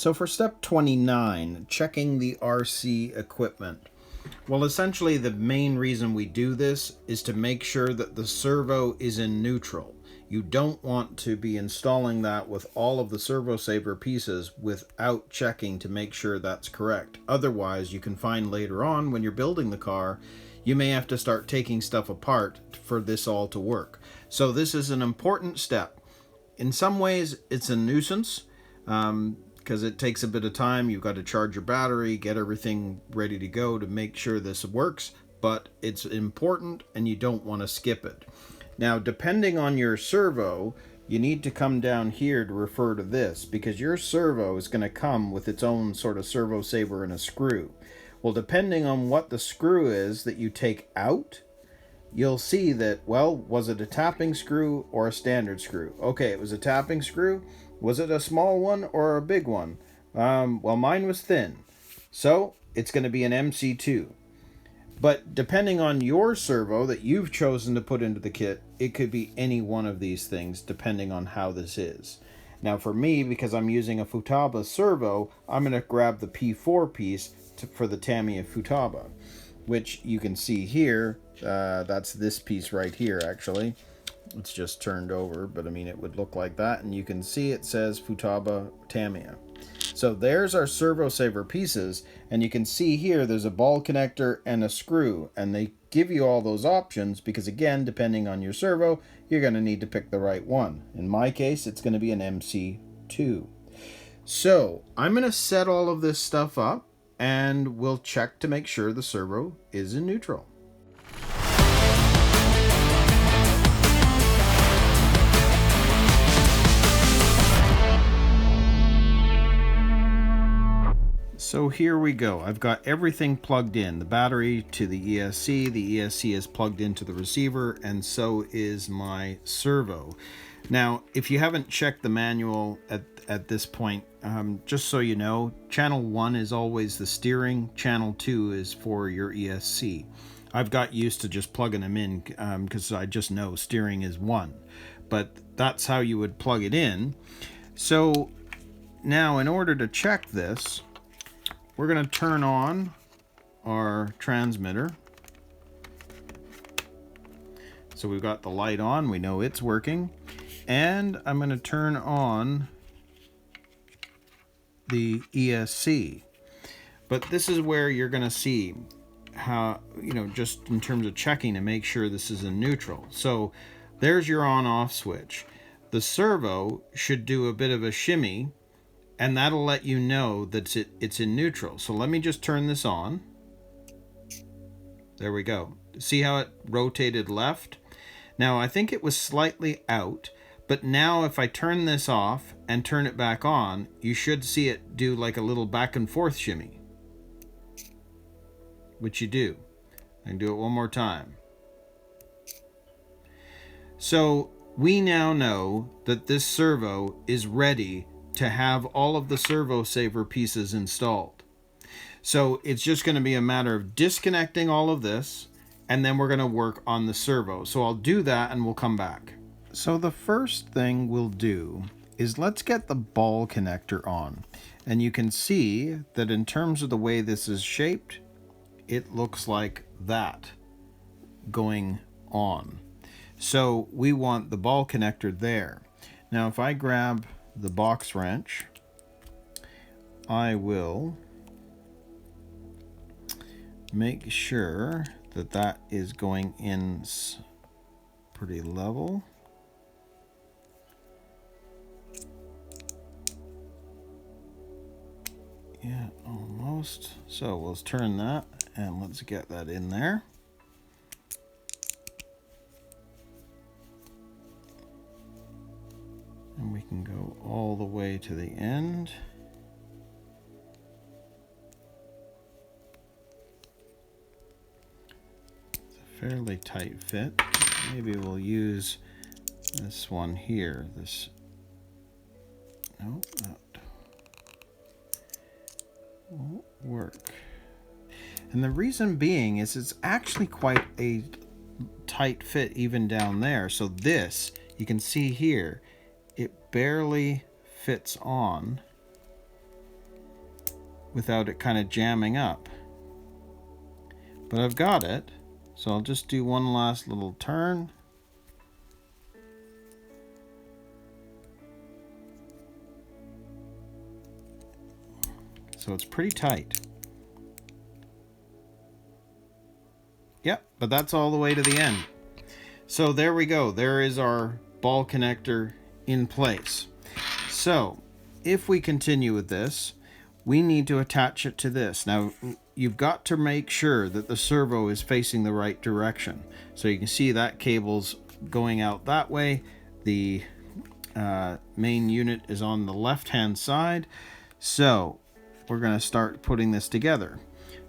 So for step 29, checking the RC equipment. Well, essentially the main reason we do this is to make sure that the servo is in neutral. You don't want to be installing that with all of the servo saver pieces without checking to make sure that's correct. Otherwise, you can find later on when you're building the car, you may have to start taking stuff apart for this all to work. So this is an important step. In some ways, it's a nuisance because it takes a bit of time. You've got to charge your battery, get everything ready to go to make sure this works, but it's important and you don't want to skip it. Now, depending on your servo, you need to come down here to refer to this because your servo is going to come with its own sort of servo saver and a screw. Well, depending on what the screw is that you take out, you'll see that, well, was it a tapping screw or a standard screw? Okay, it was a tapping screw. Was it a small one or a big one? Well, mine was thin, so it's going to be an MC2. But depending on your servo that you've chosen to put into the kit, it could be any one of these things depending on how this is. Now for me, because I'm using a Futaba servo, I'm going to grab the P4 piece for the Tamiya Futaba, which you can see here. That's this piece right here, actually. It's just turned over, but I mean it would look like that, and you can see it says Futaba Tamiya. So there's our servo saver pieces, and you can see here there's a ball connector and a screw, and they give you all those options because, again, depending on your servo, you're going to need to pick the right one. In my case, it's going to be an MC2. So I'm going to set all of this stuff up, and we'll check to make sure the servo is in neutral. So here we go. I've got everything plugged in. The battery to the ESC. The ESC is plugged into the receiver, and so is my servo. Now, if you haven't checked the manual at this point, just so you know, channel 1 is always the steering. Channel 2 is for your ESC. I've got used to just plugging them in because I just know steering is 1. But that's how you would plug it in. So now, in order to check this, we're going to turn on our transmitter. So we've got the light on, we know it's working. And I'm going to turn on the ESC. But this is where you're going to see how, just in terms of checking to make sure this is in neutral. So there's your on-off switch. The servo should do a bit of a shimmy, and that'll let you know that it's in neutral. So let me just turn this on. There we go. See how it rotated left? Now I think it was slightly out, but now if I turn this off and turn it back on, you should see it do like a little back and forth shimmy. Which you do. I can do it one more time. So we now know that this servo is ready to have all of the servo saver pieces installed. So it's just going to be a matter of disconnecting all of this, and then we're going to work on the servo. So I'll do that and we'll come back. So the first thing we'll do is let's get the ball connector on. And you can see that in terms of the way this is shaped, it looks like that going on. So we want the ball connector there. Now if I grab the box wrench, I will make sure that that is going in pretty level. Yeah, almost. So let's turn that and let's get that in there. And we can go all the way to the end. It's a fairly tight fit. Maybe we'll use this one here. No, that won't work. And the reason being is it's actually quite a tight fit even down there. So this, you can see here, it barely fits on without it kind of jamming up. But I've got it, so I'll just do one last little turn. So it's pretty tight. Yep, but that's all the way to the end. So there we go. There is our ball connector in place. So if we continue with this, we need to attach it to this. Now, you've got to make sure that the servo is facing the right direction. So you can see that cable's going out that way. The main unit is on the left-hand side. So we're going to start putting this together.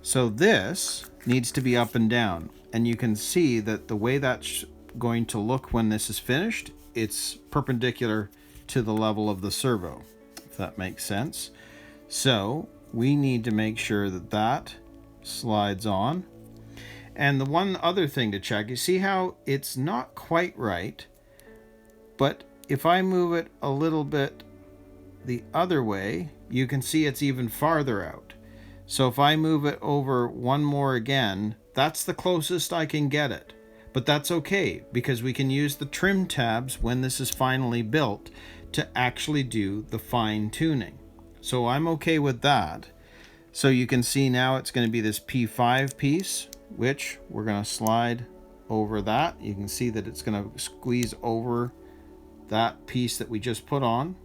So this needs to be up and down. And you can see that the way that's going to look when this is finished, it's perpendicular to the level of the servo, if that makes sense. So we need to make sure that that slides on. And the one other thing to check, you see how it's not quite right, but if I move it a little bit the other way, you can see it's even farther out. So if I move it over one more again, that's the closest I can get it. But that's okay, because we can use the trim tabs when this is finally built to actually do the fine tuning. So I'm okay with that. So you can see now it's going to be this P5 piece, which we're going to slide over that. You can see that it's going to squeeze over that piece that we just put on.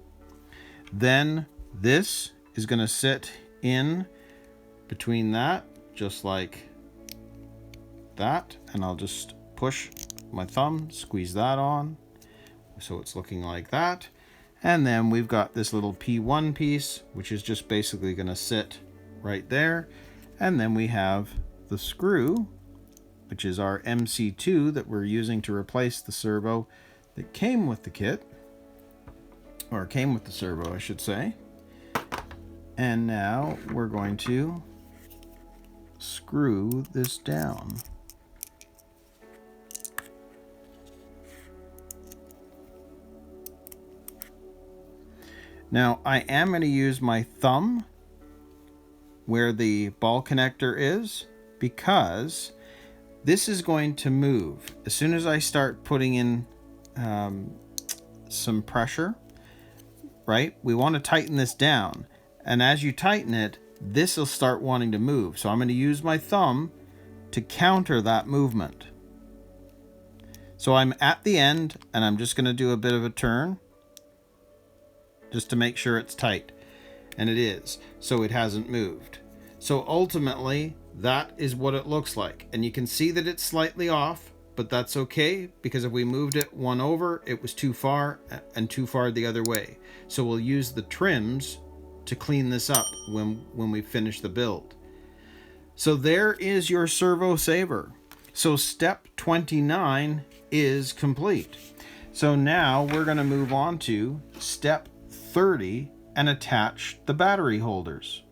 Then this is going to sit in between that, just like that. And I'll just push my thumb, squeeze that on. So it's looking like that. And then we've got this little P1 piece, which is just basically going to sit right there. And then we have the screw, which is our MC2 that we're using to replace the servo that came with the kit, or came with the servo, I should say. And now we're going to screw this down. Now I am going to use my thumb where the ball connector is, because this is going to move. As soon as I start putting in some pressure, right, we want to tighten this down. And as you tighten it, this will start wanting to move. So I'm going to use my thumb to counter that movement. So I'm at the end, and I'm just going to do a bit of a turn just to make sure it's tight. And it is. So it hasn't moved. So ultimately, that is what it looks like. And you can see that it's slightly off, but that's okay, because if we moved it one over, it was too far and too far the other way. So we'll use the trims to clean this up when we finish the build. So there is your servo saver. So step 29 is complete. So now we're going to move on to step 30 and attach the battery holders.